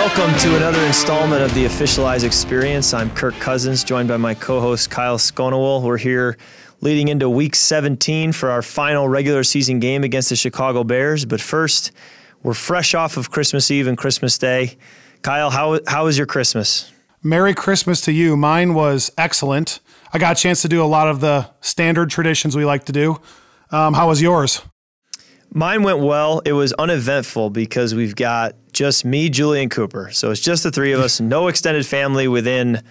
Welcome to another installment of the Officialize Experience. I'm Kirk Cousins, joined by my co-host Kyle Schonewill. We're here leading into Week 17 for our final regular season game against the Chicago Bears. But first, we're fresh off of Christmas Eve and Christmas Day. Kyle, how was your Christmas? Merry Christmas to you. Mine was excellent. I got a chance to do a lot of the standard traditions we like to do. How was yours? Mine went well. It was uneventful because we've got just me, Julie, and Cooper. So it's just the three of us, no extended family within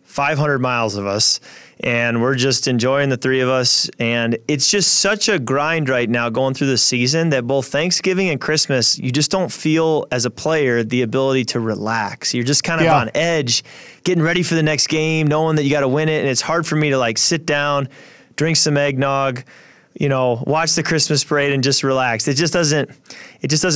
500 miles of us. And we're just enjoying the three of us. And it's just such a grind right now going through the season that both Thanksgiving and Christmas, you just don't feel as a player the ability to relax. You're just kind of on edge, getting ready for the next game, knowing that you got to win it. And it's hard for me to like sit down, drink some eggnog, watch the Christmas parade and just relax. It just doesn't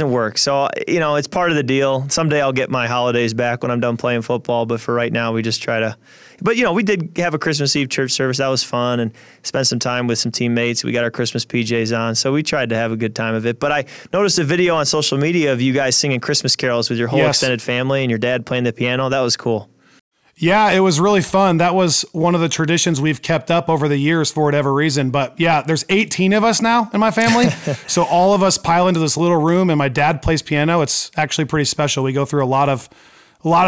work. So, it's part of the deal. Someday I'll get my holidays back when I'm done playing football. But for right now, we just try to. But, we did have a Christmas Eve church service. That was fun, and spent some time with some teammates. We got our Christmas PJs on. So we tried to have a good time of it. But I noticed a video on social media of you guys singing Christmas carols with your whole extended family and your dad playing the piano. That was cool. Yeah, it was really fun. That was one of the traditions we've kept up over the years for whatever reason. But yeah, there's 18 of us now in my family. So all of us pile into this little room and my dad plays piano. It's actually pretty special. We go through a lot of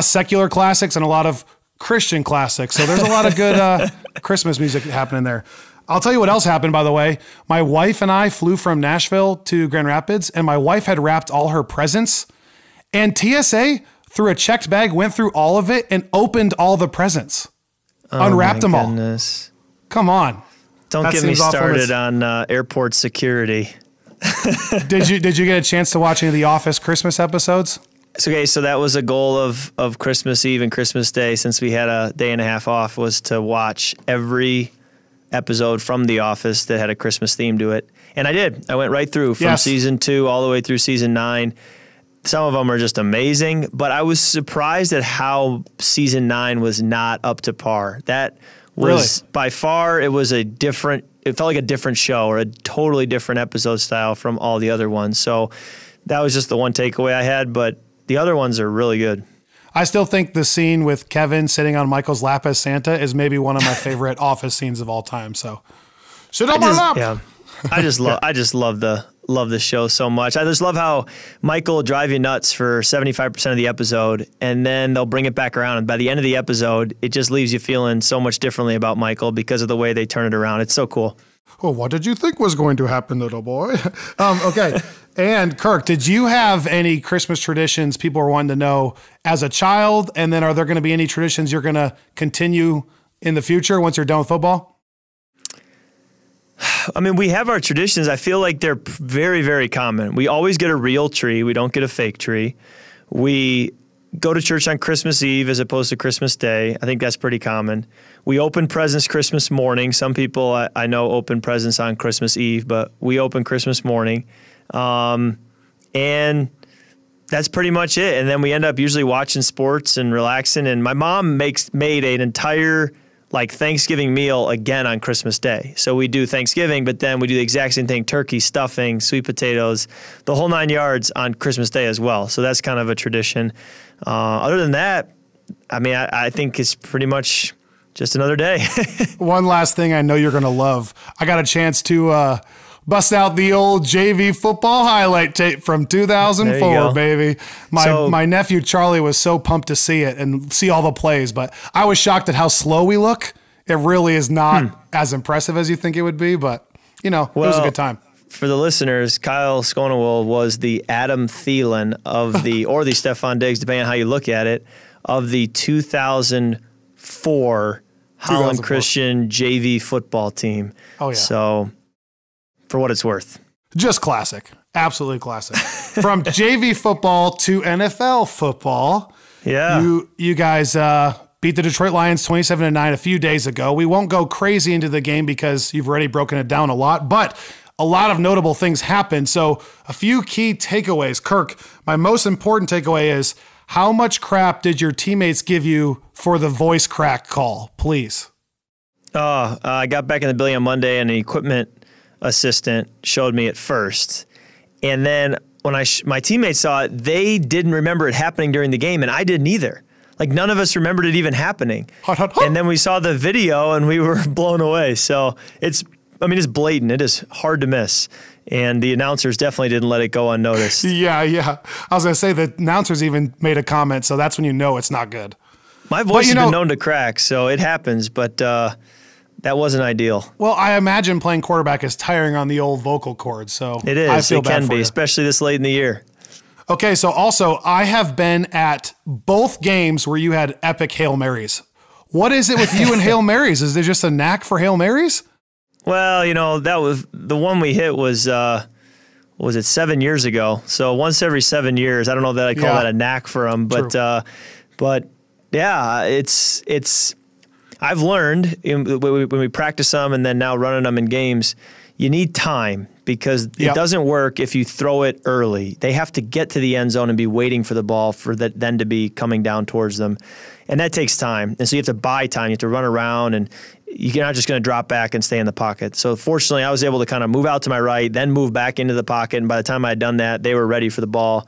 secular classics and a lot of Christian classics. So there's a lot of good Christmas music happening there. I'll tell you what else happened, by the way. My wife and I flew from Nashville to Grand Rapids, and my wife had wrapped all her presents, and TSA through a checked bag, went through all of it and opened all the presents. Unwrapped them all. Come on. Don't get me started on airport security. Did you get a chance to watch any of the Office Christmas episodes? So that was a goal of Christmas Eve and Christmas Day, since we had a day and a half off, was to watch every episode from The Office that had a Christmas theme to it. And I did. I went right through from season 2 all the way through season 9. Some of them are just amazing, but I was surprised at how season 9 was not up to par. That was by far, it felt like a different show or a totally different episode style from all the other ones. So that was just the one takeaway I had, but the other ones are really good. I still think the scene with Kevin sitting on Michael's lap as Santa is maybe one of my favorite Office scenes of all time. So sit on my lap. Yeah. I just love the show so much. I just love how Michael will drive you nuts for 75% of the episode, and then they'll bring it back around. And by the end of the episode, it just leaves you feeling so much differently about Michael because of the way they turn it around. It's so cool. Oh, what did you think was going to happen, little boy? Okay. And Kirk, did you have any Christmas traditions people were wanting to know as a child? And then are there going to be any traditions you're going to continue in the future once you're done with football? I mean, we have our traditions. I feel like they're very, very common. We always get a real tree. We don't get a fake tree. We go to church on Christmas Eve as opposed to Christmas Day. I think that's pretty common. We open presents Christmas morning. Some people I know open presents on Christmas Eve, but we open Christmas morning. And that's pretty much it. And then we end up usually watching sports and relaxing. And my mom made an entire Thanksgiving meal again on Christmas Day. So we do Thanksgiving, but then we do the exact same thing: turkey, stuffing, sweet potatoes, the whole 9 yards on Christmas Day as well. So that's kind of a tradition. Other than that, I mean, I think it's pretty much just another day. One last thing I know you're going to love. I got a chance to bust out the old JV football highlight tape from 2004, baby. My nephew Charlie was so pumped to see it and see all the plays, but I was shocked at how slow we look. It really is not as impressive as you think it would be, but it was a good time. For the listeners, Kyle Schonewill was the Adam Thielen of or the Stephon Diggs, depending on how you look at it, of the 2004 Holland Christian JV football team. Oh, yeah. So, for what it's worth. Just classic. Absolutely classic. From JV football to NFL football. Yeah. You guys beat the Detroit Lions 27-9 a few days ago. We won't go crazy into the game because you've already broken it down a lot, but a lot of notable things happened. So a few key takeaways. Kirk, my most important takeaway is, how much crap did your teammates give you for the voice crack call, please? I got back in the building on Monday, and an equipment assistant showed me at first. And then when my teammates saw it, they didn't remember it happening during the game, and I didn't either. Like, none of us remembered it even happening. And then we saw the video, and we were blown away. So it's blatant. It is hard to miss. And the announcers definitely didn't let it go unnoticed. Yeah. I was going to say the announcers even made a comment, so that's when you know it's not good. My voice has been known to crack, so it happens, but that wasn't ideal. Well, I imagine playing quarterback is tiring on the old vocal cords, so it is. I feel bad can for be, you. especially this late in the year. Okay, so also, I have been at both games where you had epic Hail Marys. What is it with you and Hail Marys? Is there just a knack for Hail Marys? Well, that was the one we hit was it 7 years ago? So once every 7 years. I don't know that I call that a knack for them, but yeah, it's. I've learned when we practice them and then now running them in games, you need time because it doesn't work if you throw it early. They have to get to the end zone and be waiting for the ball for that then to be coming down towards them. And that takes time. And so you have to buy time. You have to run around, and you're not just going to drop back and stay in the pocket. So fortunately, I was able to kind of move out to my right, then move back into the pocket. And by the time I had done that, they were ready for the ball.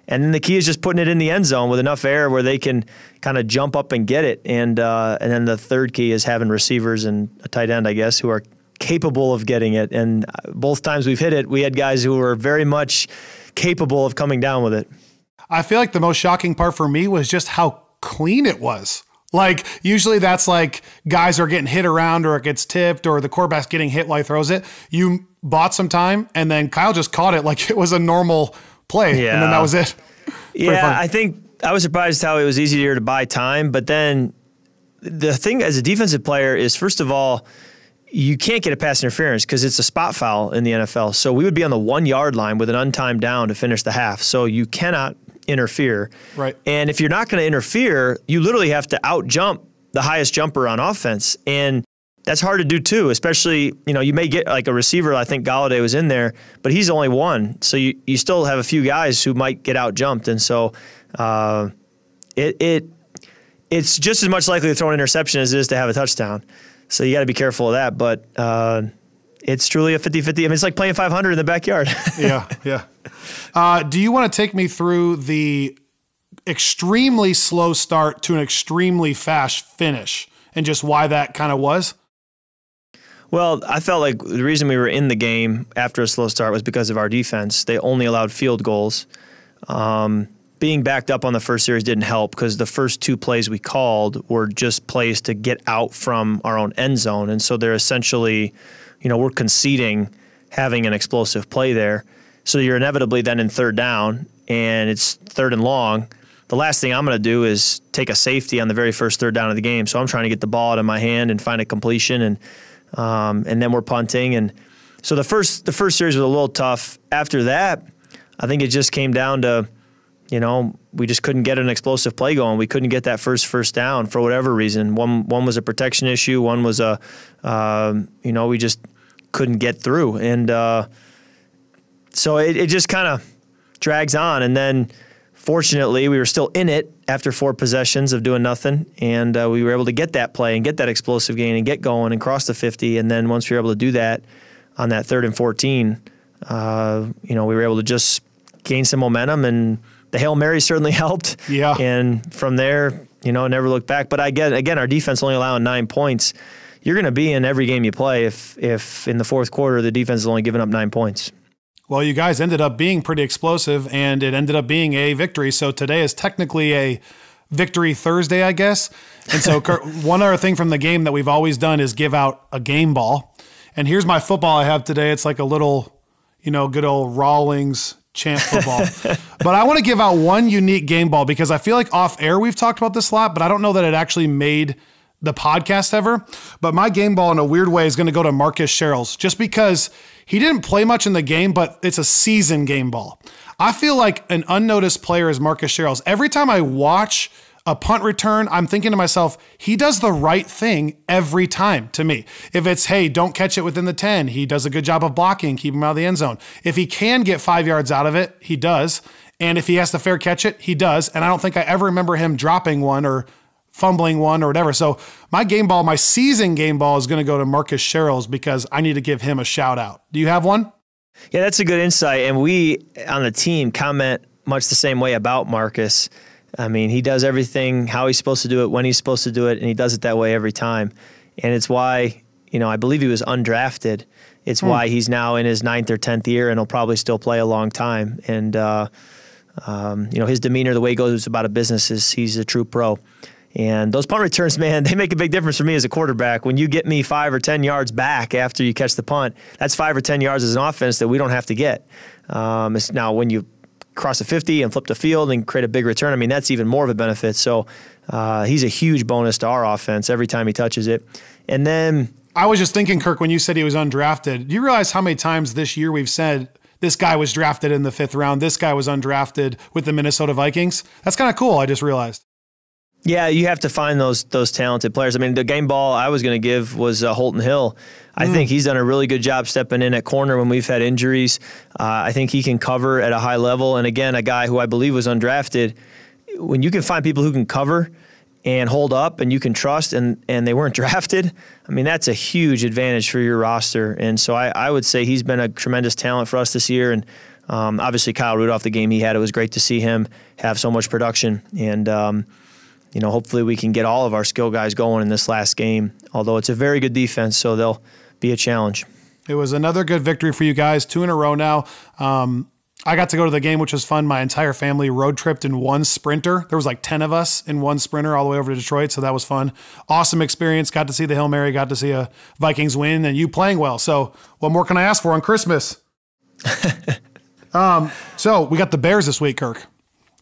And then the key is just putting it in the end zone with enough air where they can kind of jump up and get it. And then the third key is having receivers and a tight end, I guess, who are capable of getting it. And both times we've hit it, we had guys who were very much capable of coming down with it. I feel like the most shocking part for me was just how clean it was. Like, usually that's like guys are getting hit around or it gets tipped or the quarterback's getting hit while he throws it. You bought some time, and then Kyle just caught it like it was a normal play, and then that was it. Yeah, I think I was surprised how it was easier to buy time, but then the thing as a defensive player is, first of all, you can't get a pass interference because it's a spot foul in the NFL. So we would be on the 1 yard line with an untimed down to finish the half. So you cannot interfere. Right. And if you're not going to interfere, you literally have to out jump the highest jumper on offense. And that's hard to do too, especially, you may get like a receiver. I think Galladay was in there, but he's only one. So you still have a few guys who might get out jumped. And so it's just as much likely to throw an interception as it is to have a touchdown. So you got to be careful of that. But it's truly a 50-50. It's like playing 500 in the backyard. Yeah. Do you want to take me through the extremely slow start to an extremely fast finish and just why that kind of was? Well, I felt like the reason we were in the game after a slow start was because of our defense. They only allowed field goals. Being backed up on the first series didn't help because the first two plays we called were just plays to get out from our own end zone. And so they're essentially, we're conceding having an explosive play there. So you're inevitably then in third down, and it's third and long. The last thing I'm going to do is take a safety on the very first third down of the game. So I'm trying to get the ball out of my hand and find a completion, and then we're punting. And so the first series was a little tough. After that, I think it just came down to, we just couldn't get an explosive play going. We couldn't get that first down for whatever reason. One was a protection issue. One was we just couldn't get through. And so it just kind of drags on. And then fortunately, we were still in it after 4 possessions of doing nothing, and we were able to get that play and get that explosive gain and get going and cross the 50. And then once we were able to do that on that 3rd and 14, we were able to just gain some momentum, and the Hail Mary certainly helped. Yeah. And from there, never looked back. But again, our defense only allowing 9 points. You're going to be in every game you play if in the fourth quarter the defense is only giving up 9 points. Well, you guys ended up being pretty explosive, and it ended up being a victory. So today is technically a Victory Thursday, I guess. And so one other thing from the game that we've always done is give out a game ball. And here's my football I have today. It's like a little, good old Rawlings champ football. But I want to give out one unique game ball because I feel like off air we've talked about this a lot, but I don't know that it actually made the podcast ever. But my game ball in a weird way is going to go to Marcus Sherrills just because he didn't play much in the game, but it's a season game ball. I feel like an unnoticed player is Marcus Sherrills. Every time I watch a punt return, I'm thinking to myself, he does the right thing every time to me. If it's, hey, don't catch it within the 10, he does a good job of blocking, keep him out of the end zone. If he can get 5 yards out of it, he does. And if he has to fair catch it, he does. And I don't think I ever remember him dropping one or fumbling one or whatever. So my game ball, my season game ball is going to go to Marcus Sherrills because I need to give him a shout out. Do you have one? Yeah, that's a good insight. And we on the team comment much the same way about Marcus. I mean, he does everything how he's supposed to do it, when he's supposed to do it, and he does it that way every time. And it's why, I believe he was undrafted. It's why he's now in his 9th or 10th year, and he'll probably still play a long time. And, his demeanor, the way he goes about a business, is he's a true pro. And those punt returns, man, they make a big difference for me as a quarterback. When you get me 5 or 10 yards back after you catch the punt, that's 5 or 10 yards as an offense that we don't have to get. It's now when you cross the 50 and flip the field and create a big return, I mean, that's even more of a benefit. So he's a huge bonus to our offense every time he touches it. And then I was just thinking, Kirk, when you said he was undrafted, do you realize how many times this year we've said this guy was drafted in the 5th round, this guy was undrafted with the Minnesota Vikings? That's kind of cool, I just realized. Yeah, you have to find those talented players. I mean, the game ball I was going to give was Holton Hill. I think he's done a really good job stepping in at corner when we've had injuries. I think he can cover at a high level. And again, a guy who I believe was undrafted, when you can find people who can cover and hold up and you can trust and they weren't drafted, I mean, that's a huge advantage for your roster. And so I would say he's been a tremendous talent for us this year. And obviously Kyle Rudolph, the game he had, it was great to see him have so much production. And hopefully we can get all of our skill guys going in this last game, although it's a very good defense, so they'll be a challenge. It was another good victory for you guys, 2 in a row now. I got to go to the game, which was fun. My entire family road tripped in one Sprinter. There was like 10 of us in one Sprinter all the way over to Detroit, so that was fun. Awesome experience. Got to see the Hail Mary, got to see a Vikings win, and you playing well. So what more can I ask for on Christmas? So we got the Bears this week, Kirk,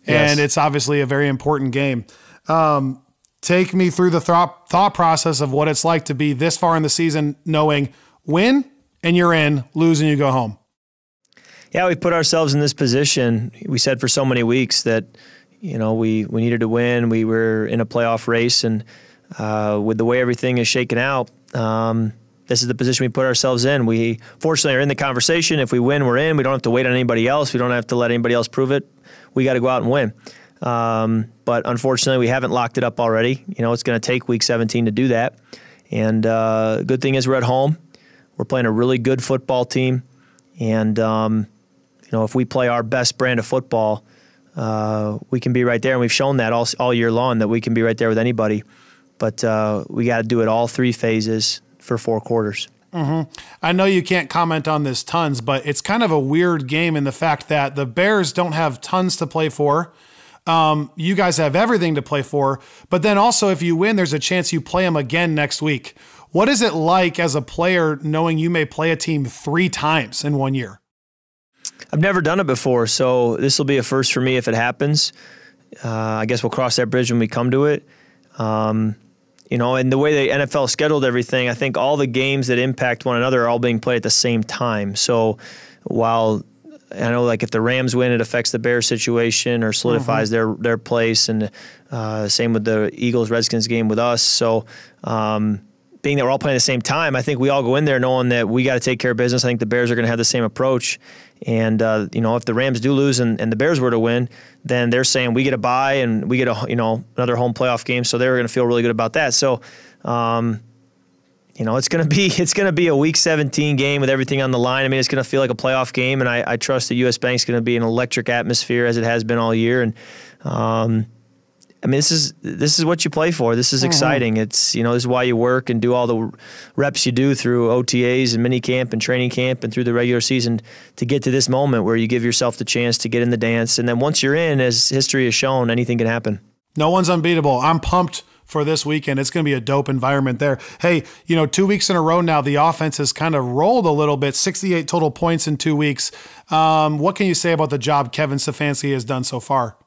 and it's obviously a very important game. Take me through the thought process of what it's like to be this far in the season, knowing win and you're in, lose and you go home. Yeah, we put ourselves in this position. We said for so many weeks that, we needed to win. We were in a playoff race, and with the way everything is shaken out, this is the position we put ourselves in. We fortunately are in the conversation. If we win, we're in. We don't have to wait on anybody else. We don't have to let anybody else prove it. We got to go out and win. But unfortunately, we haven't locked it up already. It's going to take week 17 to do that. And good thing is we're at home. We're playing a really good football team. And, if we play our best brand of football, we can be right there. And we've shown that all year long that we can be right there with anybody. But we got to do it all 3 phases for 4 quarters. Mm-hmm. I know you can't comment on this tons, but it's kind of a weird game in the fact that the Bears don't have tons to play for. You guys have everything to play for, but then also if you win, there's a chance you play them again next week. What is it like as a player knowing you may play a team 3 times in 1 year? I've never done it before, so this will be a first for me if it happens. I guess we'll cross that bridge when we come to it. And the way the NFL scheduled everything, I think all the games that impact one another are all being played at the same time. So while I know, like, if the Rams win, it affects the Bears situation or solidifies their place, and same with the Eagles-Redskins game with us. So being that we're all playing at the same time, I think we all go in there knowing that we got to take care of business. I think the Bears are going to have the same approach. And, if the Rams do lose and the Bears were to win, then they're saying we get a bye and we get another home playoff game. So they're going to feel really good about that. So, it's going to be a Week 17 game with everything on the line. I mean, it's going to feel like a playoff game, and I trust that U.S. Bank's going to be an electric atmosphere as it has been all year. And this is what you play for. This is exciting. It's this is why you work and do all the reps you do through OTAs and mini camp and training camp and through the regular season to get to this moment where you give yourself the chance to get in the dance. And then once you're in, as history has shown, anything can happen. No one's unbeatable. I'm pumped for this weekend. It's going to be a dope environment there. Hey, 2 weeks in a row now, the offense has kind of rolled a little bit, 68 total points in 2 weeks. What can you say about the job Kevin Stefanski has done so far?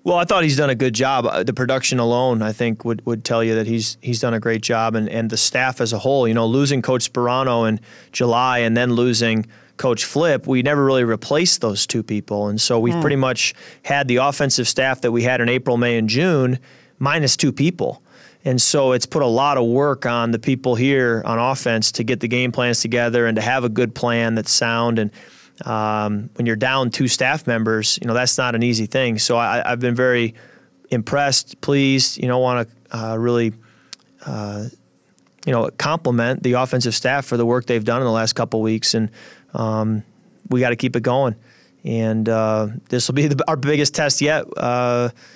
Well, I thought he's done a good job. The production alone, I think, would tell you that he's done a great job, and the staff as a whole. Losing Coach Sperano in July and then losing Coach Flip, we never really replaced those 2 people, and so we've pretty much had the offensive staff that we had in April, May, and June minus 2 people. And so it's put a lot of work on the people here on offense to get the game plans together and to have a good plan that's sound. And when you're down 2 staff members, that's not an easy thing. So I've been very impressed, pleased, want to really compliment the offensive staff for the work they've done in the last couple of weeks. And we got to keep it going. And this will be our biggest test yet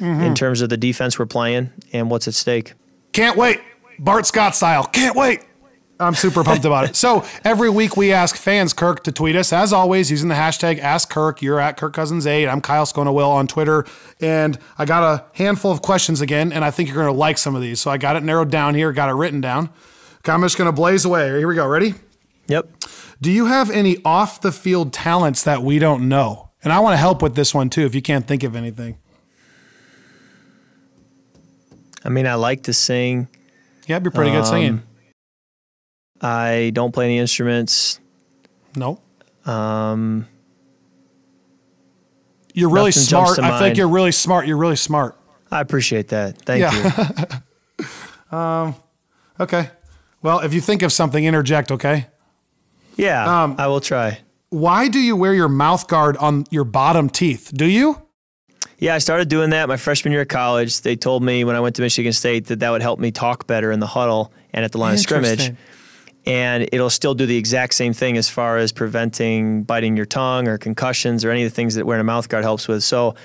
in terms of the defense we're playing and what's at stake. Can't wait. Bart Scott style. Can't wait. I'm super pumped about it. So every week we ask fans, Kirk, to tweet us, as always, using the hashtag AskKirk. You're at Kirk Cousins 8. I'm Kyle Schonewill on Twitter. And I got a handful of questions again, and I think you're going to like some of these. So I got it narrowed down here, got it written down. Okay, I'm just going to blaze away. Here we go. Ready? Yep. Do you have any off-the-field talents that we don't know? And I want to help with this one, too, if you can't think of anything. I mean, I like to sing. Yep, you're pretty good singing. I don't play any instruments. No. You're really smart. I think you're really smart. You're really smart. I appreciate that. Thank you. Okay. Well, if you think of something, interject, okay? Yeah, I will try. Why do you wear your mouth guard on your bottom teeth? Do you? Yeah, I started doing that my freshman year of college. They told me when I went to Michigan State that would help me talk better in the huddle and at the line of scrimmage. And it'll still do the exact same thing as far as preventing biting your tongue or concussions or any of the things that wearing a mouth guard helps with. So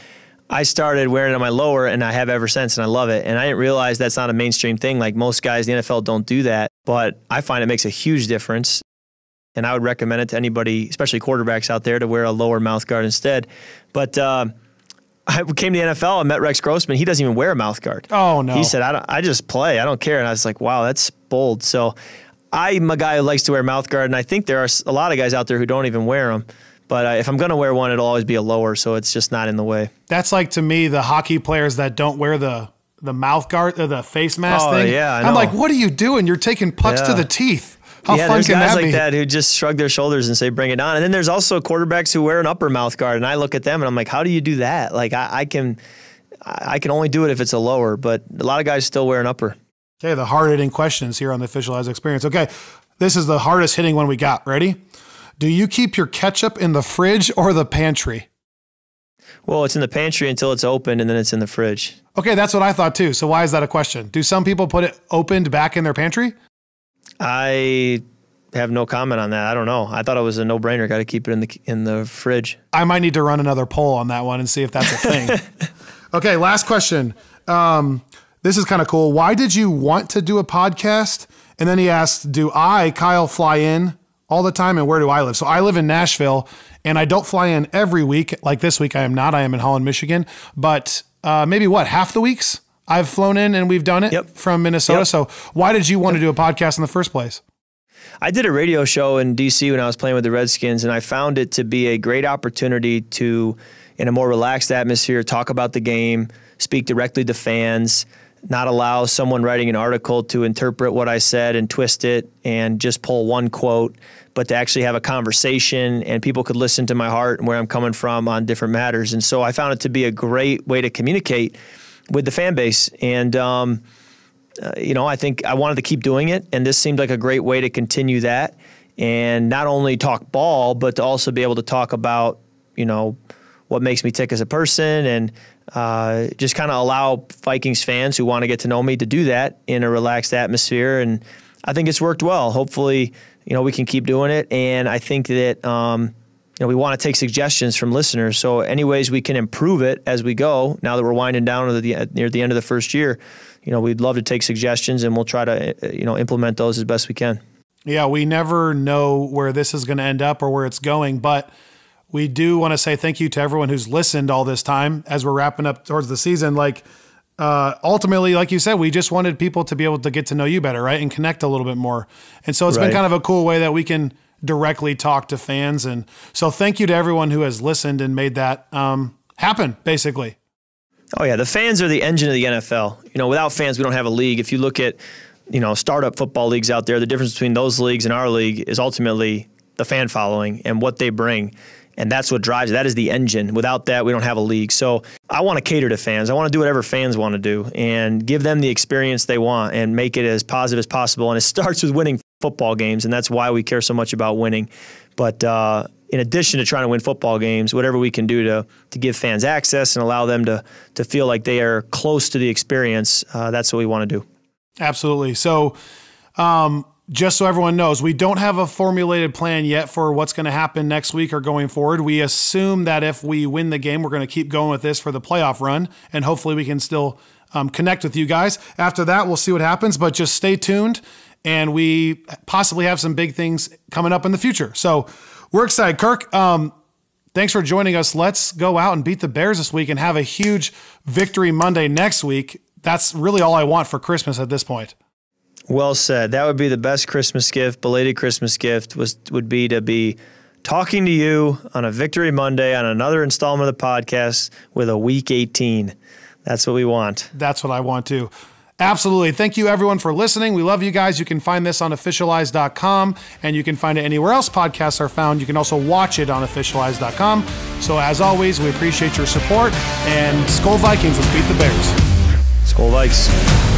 I started wearing it on my lower, and I have ever since, and I love it. And I didn't realize that's not a mainstream thing. Like most guys in the NFL don't do that, but I find it makes a huge difference. And I would recommend it to anybody, especially quarterbacks out there, to wear a lower mouth guard instead. But I came to the NFL, I met Rex Grossman. He doesn't even wear a mouth guard. Oh, no. He said, I just play. I don't care. And I was like, wow, that's bold. So I'm a guy who likes to wear a mouth guard, and I think there are a lot of guys out there who don't even wear them. But if I'm going to wear one, it'll always be a lower, so it's just not in the way. That's like, to me, the hockey players that don't wear the mouth guard or the face mask thing. Yeah, I know. I'm like, what are you doing? You're taking pucks to the teeth. How fun there's can guys that like be? that who just shrug their shoulders and say, bring it on. And then there's also quarterbacks who wear an upper mouth guard, and I look at them and I'm like, how do you do that? Like I can only do it if it's a lower, but a lot of guys still wear an upper. Okay, the hard-hitting questions here on the Officialize Experience. Okay, this is the hardest hitting one we got. Ready? Do you keep your ketchup in the fridge or the pantry? Well, it's in the pantry until it's opened, and then it's in the fridge. Okay, that's what I thought too. So why is that a question? Do some people put it opened back in their pantry? I have no comment on that. I don't know. I thought it was a no-brainer. Got to keep it in the fridge. I might need to run another poll on that one and see if that's a thing. Okay, last question. This is kind of cool. Why did you want to do a podcast? And then he asked, do I, Kyle, fly in all the time, and where do I live? So I live in Nashville, and I don't fly in every week. Like this week, I am not. I am in Holland, Michigan. But maybe half the weeks I've flown in and we've done it from Minnesota. So why did you want to do a podcast in the first place? I did a radio show in D.C. when I was playing with the Redskins, and I found it to be a great opportunity to, in a more relaxed atmosphere, talk about the game, speak directly to fans, not allow someone writing an article to interpret what I said and twist it and just pull one quote, but to actually have a conversation and people could listen to my heart and where I'm coming from on different matters. And so I found it to be a great way to communicate with the fan base. And, I think I wanted to keep doing it, and this seemed like a great way to continue that and not only talk ball, but to also be able to talk about, what makes me tick as a person and just kind of allow Vikings fans who want to get to know me to do that in a relaxed atmosphere. And I think it's worked well. Hopefully, we can keep doing it. And I think that, we want to take suggestions from listeners. So any ways we can improve it as we go, now that we're winding down near the end of the first year, we'd love to take suggestions, and we'll try to, implement those as best we can. Yeah, we never know where this is going to end up or where it's going, but we do want to say thank you to everyone who's listened all this time as we're wrapping up towards the season. Ultimately, like you said, we just wanted people to be able to get to know you better, right? And connect a little bit more. And so it's been kind of a cool way that we can directly talk to fans. And so thank you to everyone who has listened and made that happen, basically. Oh yeah. The fans are the engine of the NFL. Without fans, we don't have a league. If you look at, startup football leagues out there, the difference between those leagues and our league is ultimately the fan following and what they bring. And that's what drives it. That is the engine. Without that, we don't have a league. So I want to cater to fans. I want to do whatever fans want to do and give them the experience they want and make it as positive as possible. And it starts with winning football games, and that's why we care so much about winning. But in addition to trying to win football games, whatever we can do to give fans access and allow them to feel like they are close to the experience, that's what we want to do. Absolutely. So Just so everyone knows, we don't have a formulated plan yet for what's going to happen next week or going forward. We assume that if we win the game, we're going to keep going with this for the playoff run, and hopefully we can still connect with you guys. After that, we'll see what happens, but just stay tuned, and we possibly have some big things coming up in the future. So we're excited. Kirk, thanks for joining us. Let's go out and beat the Bears this week and have a huge victory Monday next week. That's really all I want for Christmas at this point. Well said. That would be the best Christmas gift, belated Christmas gift, would be to be talking to you on a Victory Monday on another installment of the podcast with a Week 18. That's what we want. That's what I want too. Absolutely. Thank you, everyone, for listening. We love you guys. You can find this on officialize.com, and you can find it anywhere else podcasts are found. You can also watch it on officialize.com. So, as always, we appreciate your support. And Skol Vikings, let's beat the Bears. Skol Vikes.